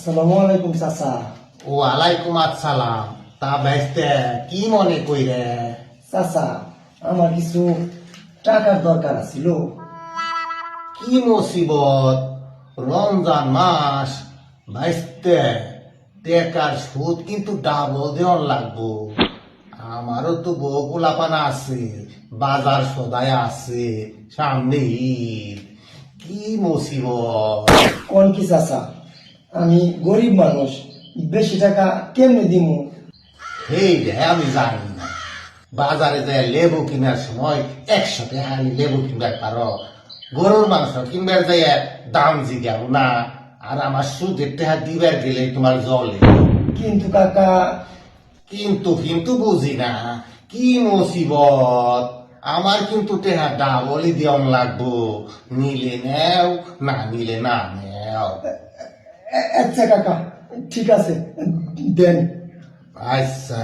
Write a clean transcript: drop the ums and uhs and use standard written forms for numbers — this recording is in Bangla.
আসসালামু আলাইকুম চাচা। ওয়ালাইকুম আসসালাম। তা বাইস্তে কি মনে কইরে? চাচা, আমার কিছু টাকার দরকার ছিল। কি মুসিবত? রমজান মাস বাইস্তে টেকার সুদ কিন্তু ডাবল দেওয়ার লাগবো। আমারও তো বউ পোলাপানা আছে, বাজার সদায় আছে, সামনে ঈদ। কি মুসিবত! কোন কি চাচা, আমি গরিব মানুষ, বেশি টাকা কেমনে দিমু? এই রে আমি জানি না। বাজারে যায় লেবু কিনার সময় 100 টাকা লেবু কিনবার পারো, গরুর মাংস কিনবার যায় দাম জিগাও না। আর আমার সুদের টাকা দিবার গেলে তোমার জলে। কিন্তু কাকা, কিন্তু কিন্তু বুঝি না কি মুসিবত। আমার কিন্তু টেহা ডাবলই দিয়ন লাগবো। নিলে নেও, না নিলে না নেও। আচ্ছা কাকা, ঠিক আছে, দেন। আচ্ছা।